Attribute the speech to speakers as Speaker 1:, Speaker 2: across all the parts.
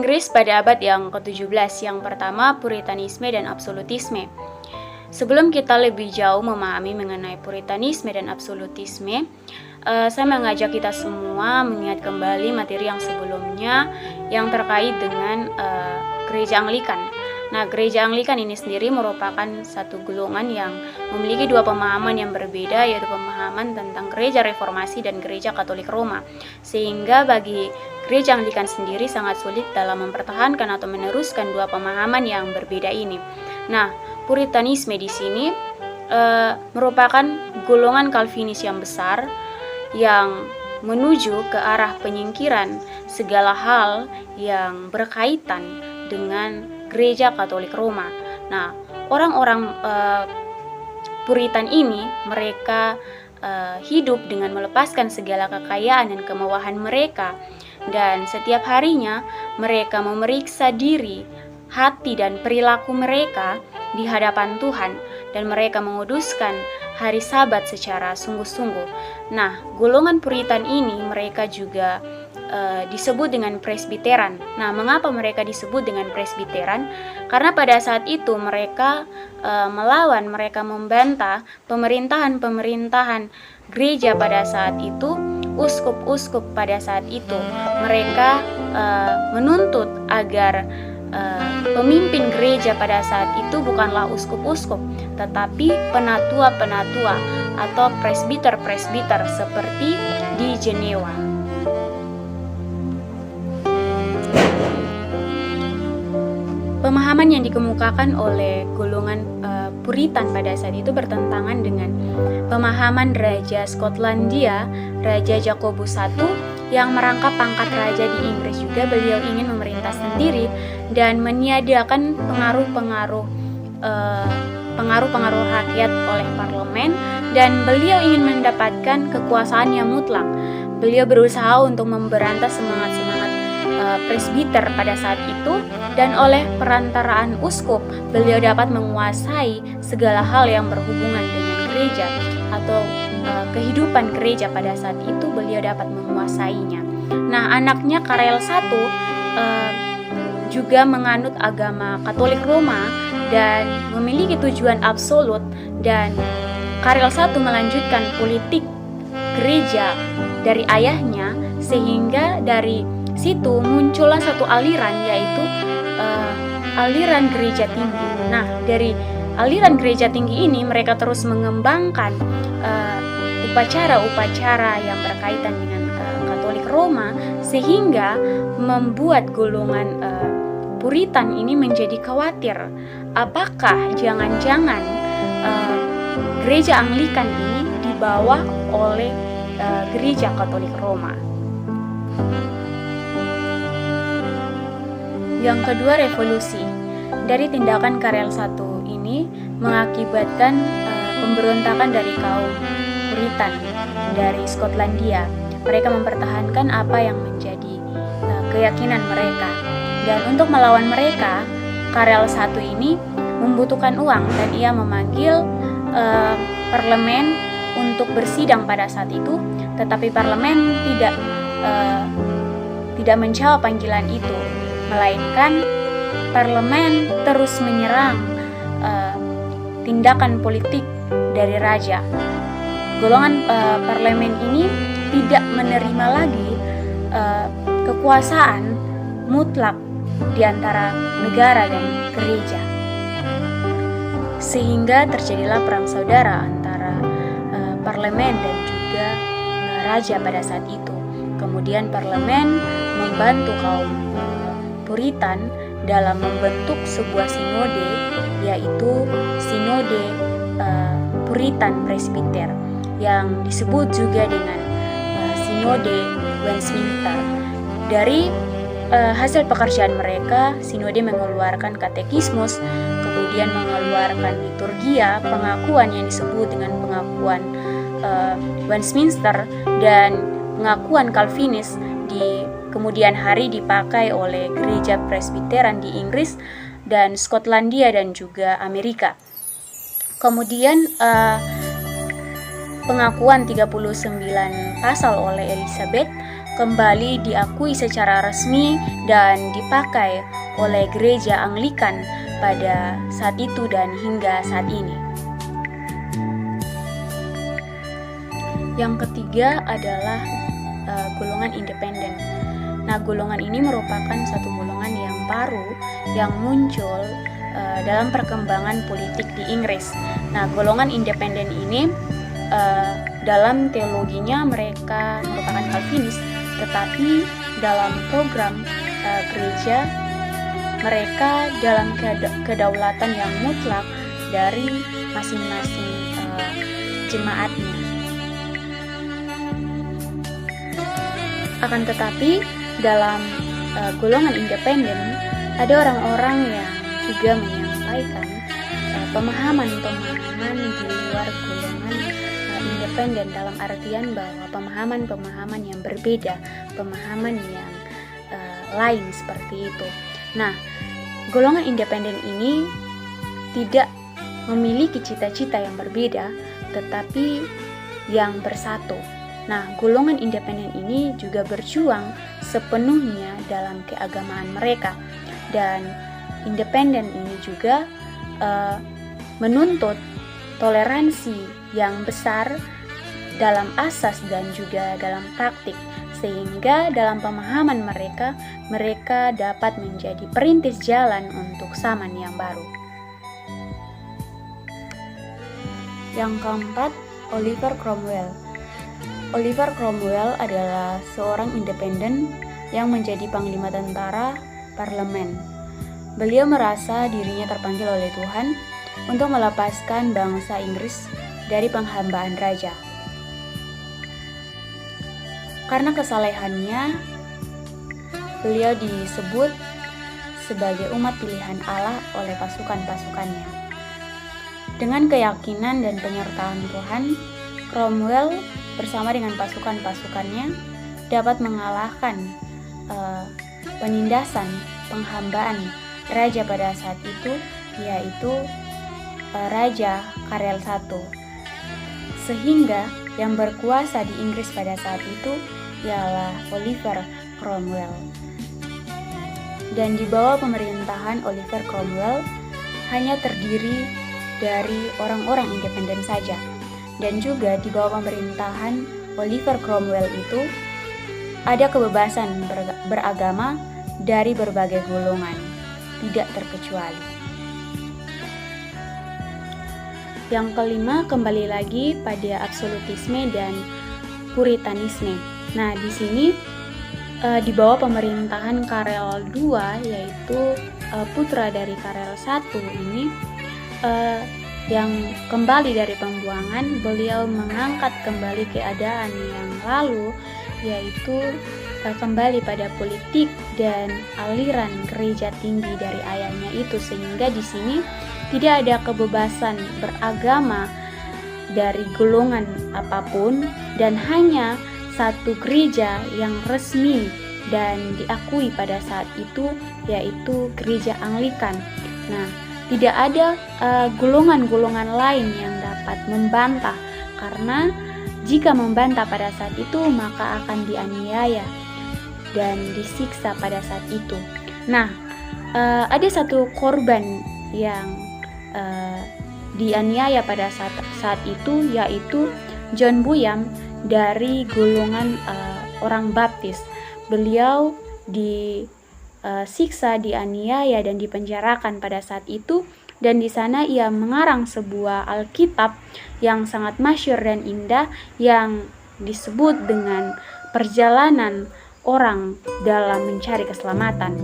Speaker 1: Inggris pada abad yang ke-17, yang pertama Puritanisme dan Absolutisme. Sebelum kita lebih jauh memahami mengenai Puritanisme dan Absolutisme, saya mengajak kita semua mengingat kembali materi yang sebelumnya yang terkait dengan Gereja Anglikan. Nah, Gereja Anglikan ini sendiri merupakan satu golongan yang memiliki dua pemahaman yang berbeda, yaitu pemahaman tentang Gereja Reformasi dan Gereja Katolik Roma. Sehingga bagi Gereja Anglikan sendiri sangat sulit dalam mempertahankan atau meneruskan dua pemahaman yang berbeda ini. Nah, Puritanisme di sini merupakan golongan Calvinis yang besar yang menuju ke arah penyingkiran segala hal yang berkaitan dengan Gereja Katolik Roma. Nah, orang-orang Puritan ini mereka hidup dengan melepaskan segala kekayaan dan kemewahan mereka, dan setiap harinya mereka memeriksa diri, hati dan perilaku mereka di hadapan Tuhan, dan mereka menguduskan hari Sabat secara sungguh-sungguh. Nah, golongan Puritan ini mereka juga disebut dengan presbiteran. Nah, mengapa mereka disebut dengan presbiteran? Karena pada saat itu mereka melawan, mereka membantah pemerintahan gereja pada saat itu, uskup-uskup pada saat itu. Mereka menuntut agar pemimpin gereja pada saat itu bukanlah uskup-uskup, tetapi penatua-penatua atau presbiter-presbiter seperti di Jenewa. Pemahaman yang dikemukakan oleh golongan Puritan pada saat itu bertentangan dengan pemahaman Raja Skotlandia, Raja Jakobus I, yang merangkap pangkat raja di Inggris. Juga beliau ingin memerintah sendiri dan meniadakan pengaruh rakyat oleh parlemen, dan beliau ingin mendapatkan kekuasaan yang mutlak. Beliau berusaha untuk memberantas semangat-semangat presbiter pada saat itu, dan oleh perantaraan uskup beliau dapat menguasai segala hal yang berhubungan dengan gereja atau kehidupan gereja pada saat itu. Beliau dapat menguasainya. Nah, anaknya Karel I juga menganut agama Katolik Roma dan memiliki tujuan absolut, dan Karel I melanjutkan politik gereja dari ayahnya, sehingga dari situ muncullah satu aliran, yaitu aliran gereja tinggi. Nah, dari aliran gereja tinggi ini mereka terus mengembangkan upacara-upacara yang berkaitan dengan Katolik Roma, sehingga membuat golongan Puritan ini menjadi khawatir, apakah jangan-jangan gereja Anglikan ini dibawa oleh gereja Katolik Roma. Yang kedua, revolusi. Dari tindakan Karel I ini mengakibatkan pemberontakan dari kaum Puritan dari Skotlandia. Mereka mempertahankan apa yang menjadi keyakinan mereka. Dan untuk melawan mereka, Karel I ini membutuhkan uang, dan ia memanggil parlemen untuk bersidang pada saat itu. Tetapi parlemen tidak menjawab panggilan itu, melainkan parlemen terus menyerang tindakan politik dari raja. Golongan parlemen ini tidak menerima lagi kekuasaan mutlak di antara negara dan gereja, sehingga terjadilah perang saudara antara parlemen dan juga raja pada saat itu. Kemudian parlemen membantu kaum Puritan dalam membentuk sebuah sinode, yaitu Sinode Puritan Presbiter, yang disebut juga dengan Sinode Westminster. Dari hasil pekerjaan mereka, sinode mengeluarkan katekismus, kemudian mengeluarkan liturgia, pengakuan yang disebut dengan pengakuan Westminster, dan pengakuan Calvinis di kemudian hari dipakai oleh gereja presbiteran di Inggris dan Skotlandia dan juga Amerika. Kemudian pengakuan 39 pasal oleh Elizabeth, kembali diakui secara resmi dan dipakai oleh gereja Anglikan pada saat itu dan hingga saat ini. Yang ketiga adalah golongan independen. Nah, golongan ini merupakan satu golongan yang baru yang muncul dalam perkembangan politik di Inggris. Nah, golongan independen ini dalam teologinya mereka merupakan Calvinis, tetapi dalam program gereja mereka dalam kedaulatan yang mutlak dari masing-masing jemaatnya. Akan tetapi dalam golongan independen ada orang-orang yang juga menyampaikan pemahaman-pemahaman di luar golongan independen, dalam artian bahwa pemahaman-pemahaman yang berbeda, pemahaman yang lain seperti itu. Nah, golongan independen ini tidak memiliki cita-cita yang berbeda, tetapi yang bersatu. Nah, golongan independen ini juga berjuang sepenuhnya dalam keagamaan mereka, dan independen ini juga menuntut toleransi yang besar dalam asas dan juga dalam praktik, sehingga dalam pemahaman mereka dapat menjadi perintis jalan untuk zaman yang baru. Yang keempat, Oliver Cromwell. Oliver Cromwell adalah seorang independen yang menjadi panglima tentara parlemen. Beliau merasa dirinya terpanggil oleh Tuhan untuk melepaskan bangsa Inggris dari penghambaan raja. Karena kesalehannya, beliau disebut sebagai umat pilihan Allah oleh pasukan-pasukannya. Dengan keyakinan dan penyertaan Tuhan, Cromwell bersama dengan pasukan-pasukannya dapat mengalahkan penindasan penghambaan raja pada saat itu, yaitu Raja Karel I. Sehingga yang berkuasa di Inggris pada saat itu ialah Oliver Cromwell. Dan di bawah pemerintahan Oliver Cromwell hanya terdiri dari orang-orang independen saja. Dan juga di bawah pemerintahan Oliver Cromwell itu ada kebebasan beragama dari berbagai golongan, tidak terkecuali. Yang kelima, kembali lagi pada absolutisme dan puritanisme. Nah, di sini di bawah pemerintahan Karel II, yaitu putra dari Karel I ini, yang kembali dari pembuangan, beliau mengangkat kembali keadaan yang lalu, yaitu kembali pada politik dan aliran gereja tinggi dari ayahnya itu, sehingga di sini tidak ada kebebasan beragama dari golongan apapun, dan hanya satu gereja yang resmi dan diakui pada saat itu, yaitu gereja Anglikan. Nah, tidak ada golongan-golongan lain yang dapat membantah, karena jika membantah pada saat itu maka akan dianiaya dan disiksa pada saat itu. Nah, ada satu korban yang dianiaya pada saat itu, yaitu John Bunyan dari golongan orang Baptis. Beliau disiksa, dianiaya dan dipenjarakan pada saat itu, dan di sana ia mengarang sebuah Alkitab yang sangat masyhur dan indah yang disebut dengan perjalanan orang dalam mencari keselamatan.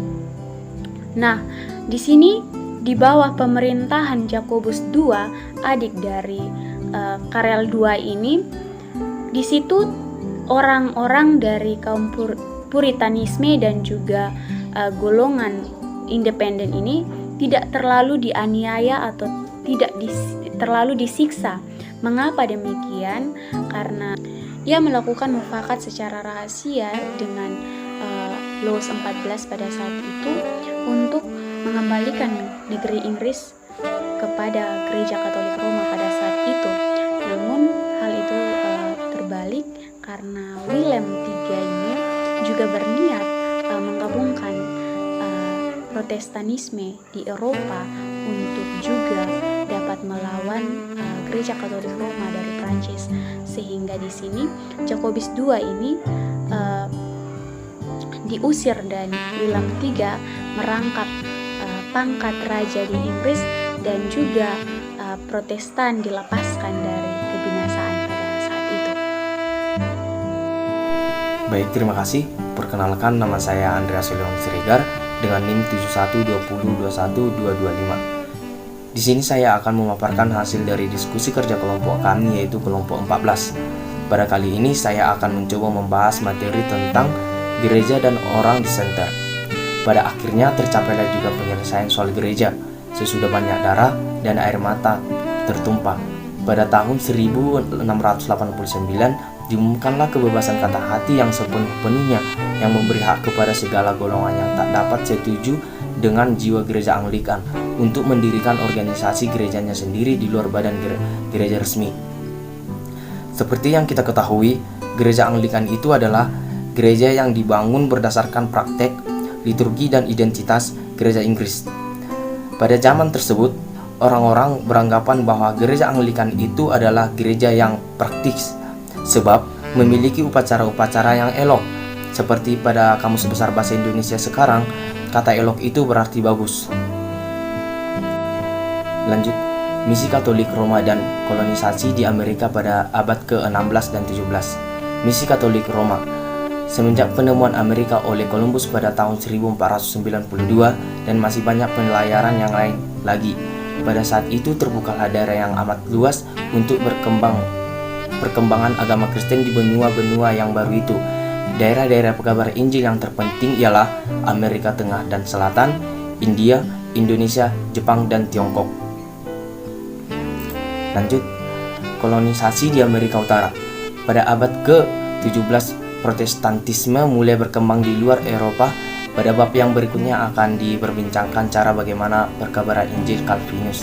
Speaker 1: Nah, di sini di bawah pemerintahan Jakobus II, adik dari Karel II ini, di situ orang-orang dari kaum puritanisme dan juga golongan independen ini tidak terlalu dianiaya atau tidak terlalu disiksa. Mengapa demikian? Karena ia melakukan mufakat secara rahasia dengan Louis XIV pada saat itu untuk mengembalikan negeri Inggris kepada Gereja Katolik Roma pada saat itu. Namun hal itu terbalik karena William III ini juga berniat menggabungkan Protestanisme di Eropa untuk juga dapat melawan Gereja Katolik Roma dari Prancis, sehingga di sini Jacobus II ini diusir dan Willem III merangkap pangkat raja di Inggris, dan juga Protestan dilepaskan dari kebinasaan pada saat itu.
Speaker 2: Baik, terima kasih. Perkenalkan, nama saya Andreas Leon Siregar dengan NIM 7120212225. Di sini saya akan memaparkan hasil dari diskusi kerja kelompok kami, yaitu kelompok 14. Pada kali ini saya akan mencoba membahas materi tentang gereja dan orang di center. Pada akhirnya tercapailah juga penyelesaian soal gereja sesudah banyak darah dan air mata tertumpah. Pada tahun 1689 diumumkanlah kebebasan kata hati yang sepenuhnya, yang memberi hak kepada segala golongan yang tak dapat setuju dengan jiwa gereja Anglikan untuk mendirikan organisasi gerejanya sendiri di luar badan gereja resmi. Seperti yang kita ketahui, gereja Anglikan itu adalah gereja yang dibangun berdasarkan praktek, liturgi, dan identitas gereja Inggris. Pada zaman tersebut, orang-orang beranggapan bahwa gereja Anglikan itu adalah gereja yang praktis, sebab memiliki upacara-upacara yang elok. Seperti pada Kamus Besar Bahasa Indonesia sekarang, kata elok itu berarti bagus. Lanjut, misi Katolik Roma dan kolonisasi di Amerika pada abad ke-16 dan 17. Misi Katolik Roma. Semenjak penemuan Amerika oleh Columbus pada tahun 1492 dan masih banyak pelayaran yang lain lagi, pada saat itu terbukalah daerah yang amat luas untuk perkembangan agama Kristen di benua-benua yang baru itu. Daerah-daerah pekabar Injil yang terpenting ialah Amerika Tengah dan Selatan, India, Indonesia, Jepang, dan Tiongkok. Lanjut, kolonisasi di Amerika Utara. Pada abad ke-17, Protestantisme mulai berkembang di luar Eropa. Pada bab yang berikutnya akan diperbincangkan cara bagaimana perkabaran Injil Calvinus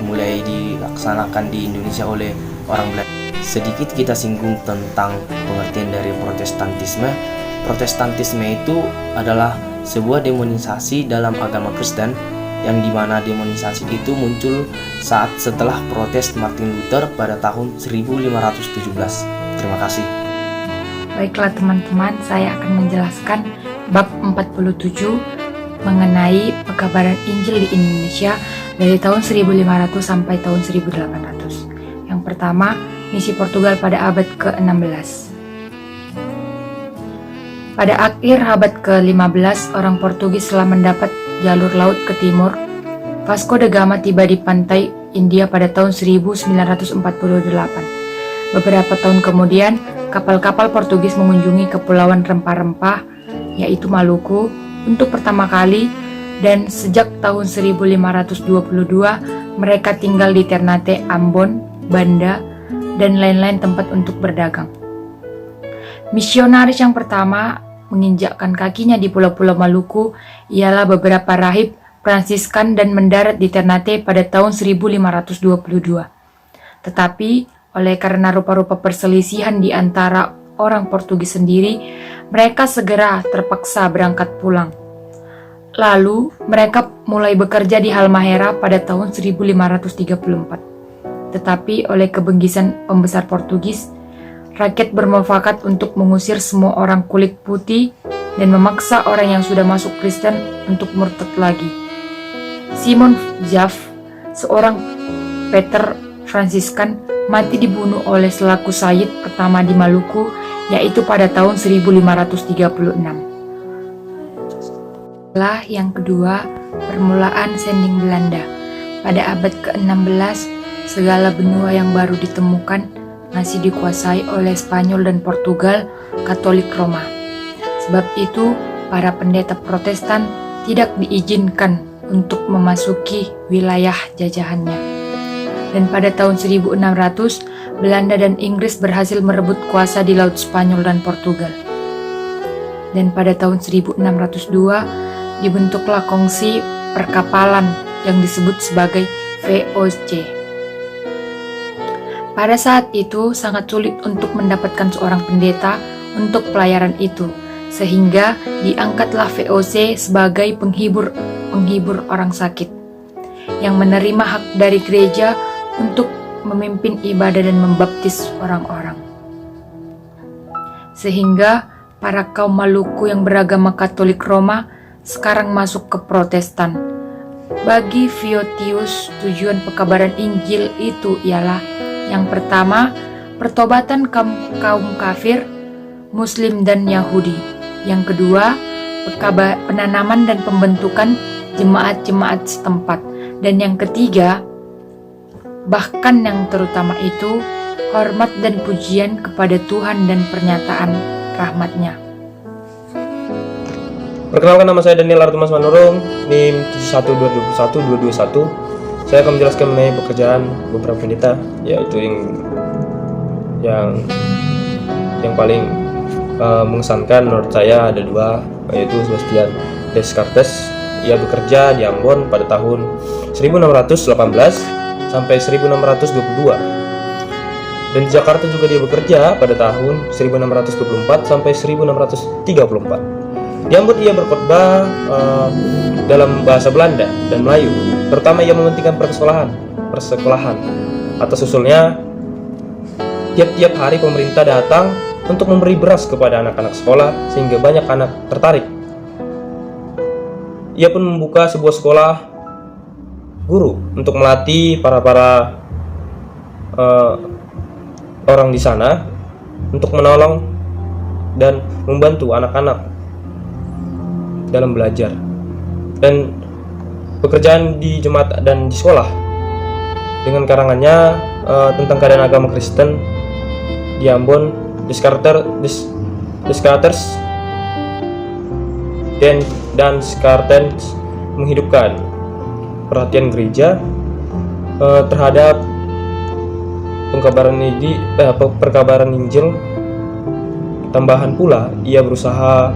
Speaker 2: mulai dilaksanakan di Indonesia oleh orang Belanda. Sedikit kita singgung tentang pengertian dari Protestantisme. Protestantisme itu adalah sebuah demonisasi dalam agama Kristen, yang dimana demonisasi itu muncul saat setelah protes Martin Luther pada tahun 1517. Terima kasih.
Speaker 3: Baiklah teman-teman, saya akan menjelaskan bab 47 mengenai pekabaran Injil di Indonesia dari tahun 1500 sampai tahun 1800. Yang pertama, misi Portugal pada abad ke-16. Pada akhir abad ke-15, orang Portugis telah mendapat jalur laut ke timur. Vasco da Gama tiba di pantai India pada tahun 1948. Beberapa tahun kemudian, kapal-kapal Portugis mengunjungi kepulauan rempah-rempah, yaitu Maluku, untuk pertama kali, dan sejak tahun 1522 mereka tinggal di Ternate, Ambon, Banda, dan lain-lain tempat untuk berdagang. Misionaris yang pertama menginjakkan kakinya di pulau-pulau Maluku ialah beberapa rahib Fransiskan dan mendarat di Ternate pada tahun 1522. Tetapi oleh karena rupa-rupa perselisihan di antara orang Portugis sendiri, mereka segera terpaksa berangkat pulang. Lalu mereka mulai bekerja di Halmahera pada tahun 1534. Tetapi oleh kebengkisan pembesar Portugis, rakyat bermufakat untuk mengusir semua orang kulit putih dan memaksa orang yang sudah masuk Kristen untuk murtad lagi. Simon Jaff, seorang Peter Fransiskan, mati dibunuh oleh selaku Sayyid pertama di Maluku, yaitu pada tahun 1536. Setelah yang kedua, permulaan sending Belanda. Pada abad ke-16, segala benua yang baru ditemukan masih dikuasai oleh Spanyol dan Portugal Katolik Roma. Sebab itu, para pendeta Protestan tidak diizinkan untuk memasuki wilayah jajahannya. Dan pada tahun 1600, Belanda dan Inggris berhasil merebut kuasa di Laut Spanyol dan Portugal. Dan pada tahun 1602, dibentuklah kongsi perkapalan yang disebut sebagai VOC. Pada saat itu sangat sulit untuk mendapatkan seorang pendeta untuk pelayaran itu, sehingga diangkatlah VOC sebagai penghibur orang sakit yang menerima hak dari gereja untuk memimpin ibadah dan membaptis orang-orang. Sehingga para kaum Maluku yang beragama Katolik Roma sekarang masuk ke Protestan. Bagi Photius, tujuan pekabaran Injil itu ialah yang pertama, pertobatan kaum kafir, Muslim dan Yahudi. Yang kedua, penanaman dan pembentukan jemaat-jemaat setempat. Dan yang ketiga, bahkan yang terutama itu, hormat dan pujian kepada Tuhan dan pernyataan rahmat-Nya.
Speaker 4: Perkenalkan, nama saya Daniel Artumas Manurung, NIM 71201221. Saya akan menjelaskan mengenai pekerjaan beberapa pendeta, yaitu yang paling mengesankan menurut saya ada dua, yaitu Sebastian Descartes. Ia bekerja di Ambon pada tahun 1618 sampai 1622. Dan di Jakarta juga dia bekerja pada tahun 1624 sampai 1634. Di Ambon ia berkhotbah dalam bahasa Belanda dan Melayu. Terutama ia mementingkan persekolahan. Atas usulnya, tiap-tiap hari pemerintah datang untuk memberi beras kepada anak-anak sekolah sehingga banyak anak tertarik. Ia pun membuka sebuah sekolah guru untuk melatih para orang di sana untuk menolong dan membantu anak-anak dalam belajar. Dan pekerjaan di jemaat dan di sekolah dengan karangannya tentang keadaan agama Kristen di Ambon, Descartes dan Descartes menghidupkan perhatian gereja terhadap perkabaran Injil. Tambahan pula, ia berusaha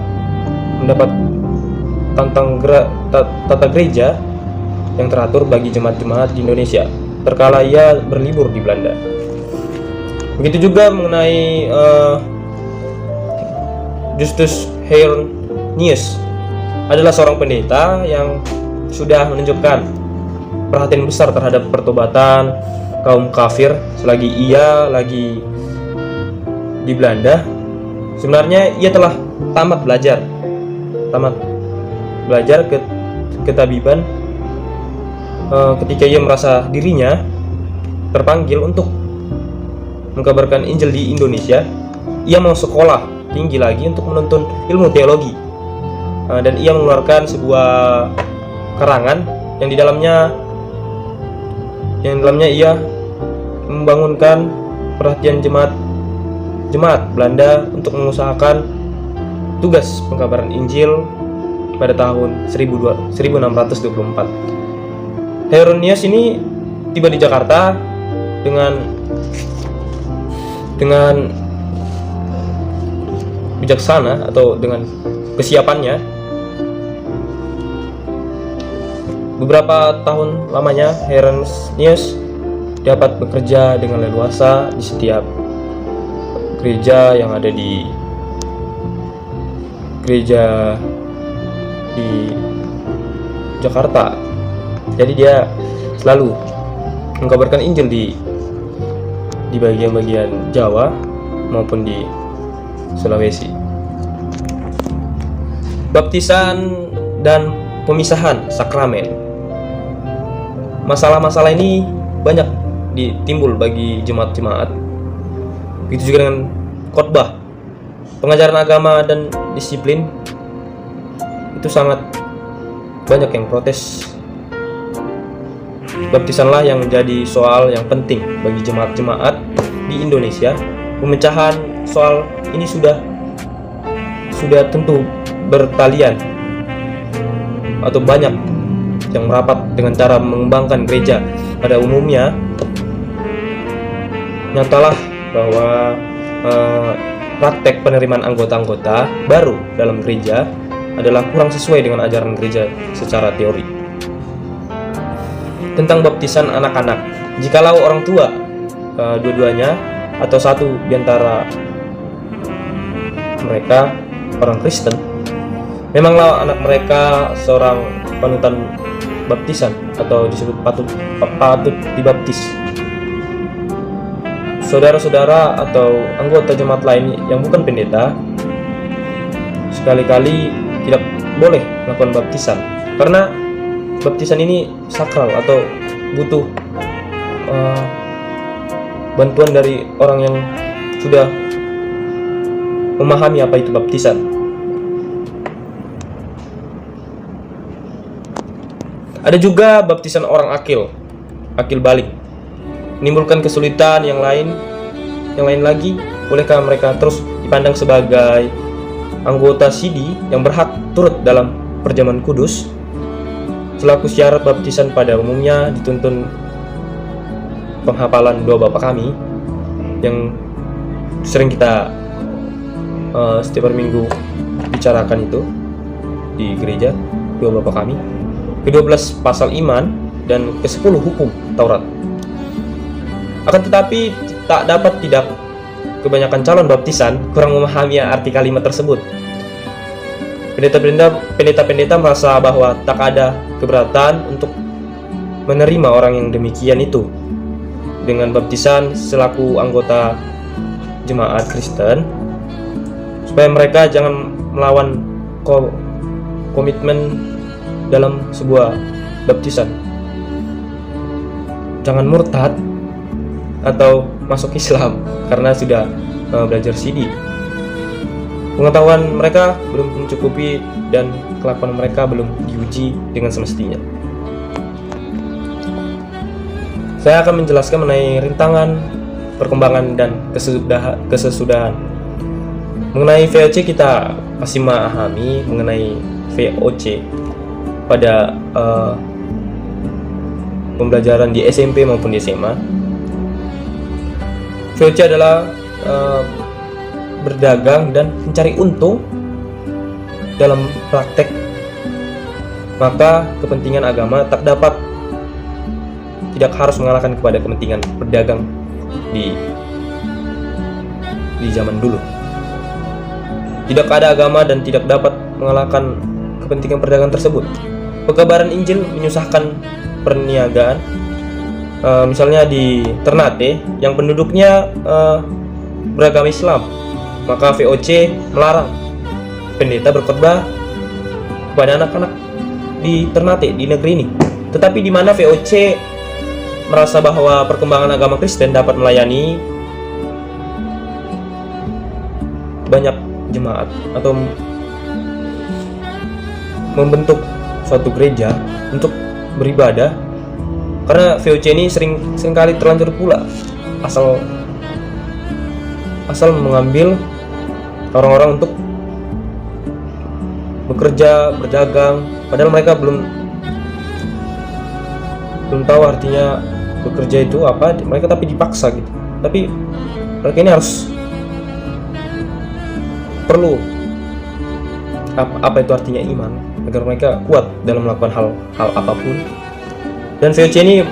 Speaker 4: mendapat tata gereja yang teratur bagi jemaat-jemaat di Indonesia terkala ia berlibur di Belanda. Begitu juga mengenai Justus Hieronius, adalah seorang pendeta yang sudah menunjukkan perhatian besar terhadap pertobatan kaum kafir selagi ia lagi di Belanda. Sebenarnya ia telah tamat belajar ketabiban ketika ia merasa dirinya terpanggil untuk mengkabarkan Injil di Indonesia. Ia mau sekolah tinggi lagi untuk menuntun ilmu teologi, dan ia mengeluarkan sebuah karangan yang di dalamnya ia membangunkan perhatian jemaat Belanda untuk mengusahakan tugas pengkabaran Injil pada tahun 1624. Hieronius ini tiba di Jakarta dengan bijaksana atau dengan kesiapannya. Beberapa tahun lamanya Hieronius dapat bekerja dengan leluasa di setiap gereja yang ada di Jakarta. Jadi dia selalu mengkabarkan Injil di bagian-bagian Jawa maupun di Sulawesi. Baptisan dan pemisahan sakramen. Masalah-masalah ini banyak timbul bagi jemaat-jemaat. Begitu juga dengan khotbah, pengajaran agama dan disiplin. Itu sangat banyak yang protes. Baptisanlah yang menjadi soal yang penting bagi jemaat-jemaat di Indonesia. Pemecahan soal ini sudah tentu bertalian atau banyak yang merapat dengan cara mengembangkan gereja. Pada umumnya, nyatalah bahwa praktek penerimaan anggota-anggota baru dalam gereja adalah kurang sesuai dengan ajaran gereja secara teori. Tentang baptisan anak-anak, jikalau orang tua dua-duanya atau satu di antara mereka orang Kristen, memanglah anak mereka seorang panutan baptisan atau disebut patut dibaptis. Saudara-saudara atau anggota jemaat lain yang bukan pendeta sekali-kali tidak boleh melakukan baptisan, karena baptisan ini sakral atau butuh bantuan dari orang yang sudah memahami apa itu baptisan. Ada juga baptisan orang akil balik, menimbulkan kesulitan yang lain lagi. Bolehkah mereka terus dipandang sebagai anggota CD yang berhak turut dalam perjamuan kudus? Selaku syarat baptisan pada umumnya dituntun penghafalan doa Bapa Kami yang sering kita setiap hari Minggu bicarakan itu di gereja, doa Bapa Kami, ke-12 pasal iman, dan ke-10 hukum Taurat. Akan tetapi tidak kebanyakan calon baptisan kurang memahami arti kalimat tersebut. Pendeta-pendeta merasa bahwa tak ada keberatan untuk menerima orang yang demikian itu dengan baptisan selaku anggota jemaat Kristen, supaya mereka jangan melawan komitmen dalam sebuah baptisan, jangan murtad atau masuk Islam karena sudah belajar CD. Pengetahuan mereka belum mencukupi dan kelakuan mereka belum diuji dengan semestinya. Saya akan menjelaskan mengenai rintangan, perkembangan, dan kesesudahan. Mengenai VOC, kita pasti memahami mengenai VOC pada pembelajaran di SMP maupun di SMA. VOC adalah berdagang dan mencari untung dalam praktek, maka kepentingan agama tidak harus mengalahkan kepada kepentingan berdagang di zaman dulu. Tidak ada agama dan tidak dapat mengalahkan kepentingan perdagangan tersebut. Pekabaran Injil menyusahkan perniagaan. Misalnya di Ternate yang penduduknya beragama Islam, maka VOC melarang pendeta berkhotbah kepada anak-anak di Ternate, di negeri ini. Tetapi di mana VOC merasa bahwa perkembangan agama Kristen dapat melayani banyak jemaat atau membentuk suatu gereja untuk beribadah, karena VOC ini seringkali terlanjur pula asal mengambil orang-orang untuk bekerja, berdagang, padahal mereka belum tahu artinya bekerja itu apa. Mereka tapi dipaksa gitu. Tapi mereka ini harus perlu apa itu artinya iman agar mereka kuat dalam melakukan hal apapun. Dan VOC ini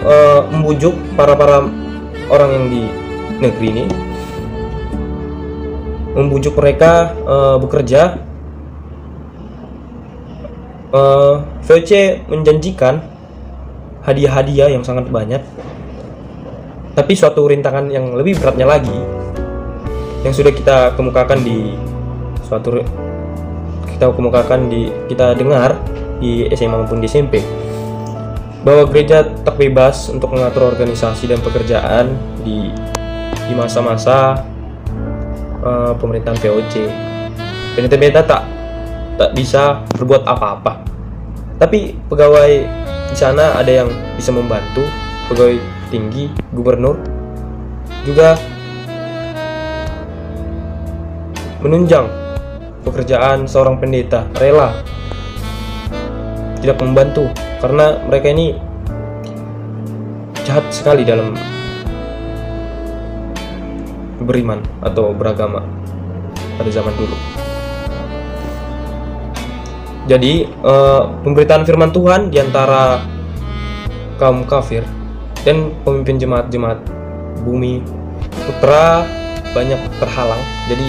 Speaker 4: membujuk para orang yang di negeri ini, membujuk mereka bekerja. VOC menjanjikan hadiah-hadiah yang sangat banyak. Tapi suatu rintangan yang lebih beratnya lagi yang sudah kita kemukakan kita dengar di SMA maupun di SMP, bahwa gereja tak bebas untuk mengatur organisasi dan pekerjaan di masa-masa pemerintahan VOC. Pendeta-pendeta tak bisa berbuat apa-apa. Tapi pegawai di sana ada yang bisa membantu, pegawai tinggi, gubernur juga menunjang pekerjaan seorang pendeta, rela tidak membantu karena mereka ini jahat sekali dalam beriman atau beragama pada zaman dulu. Jadi pemberitaan firman Tuhan diantara kaum kafir dan pemimpin jemaat-jemaat bumi putra banyak terhalang. Jadi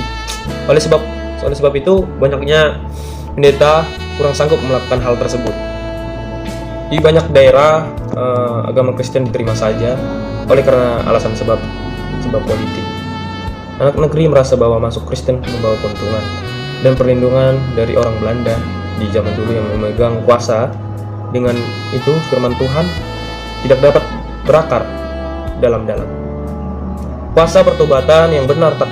Speaker 4: oleh sebab Oleh sebab itu, banyaknya pendeta kurang sanggup melakukan hal tersebut. Di banyak daerah, agama Kristen diterima saja oleh karena alasan sebab politik. Anak negeri merasa bahwa masuk Kristen membawa keuntungan dan perlindungan dari orang Belanda di zaman dulu yang memegang kuasa. Dengan itu, firman Tuhan tidak dapat berakar dalam-dalam. Kuasa pertobatan yang benar tak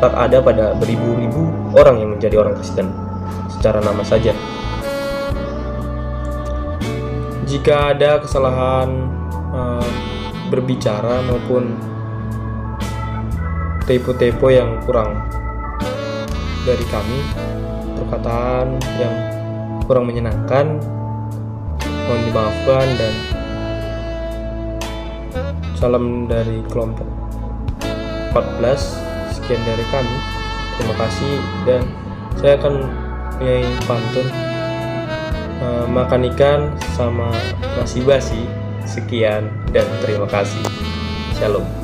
Speaker 4: ada pada beribu-ribu orang yang menjadi orang Kristen secara nama saja. Jika ada kesalahan berbicara maupun typo yang kurang dari kami, perkataan yang kurang menyenangkan, mohon dimaafkan, dan salam dari kelompok 14. Sekian dari kami, terima kasih, dan saya akan menyanyi pantun makan ikan sama nasi basi. Sekian dan terima kasih. Shalom.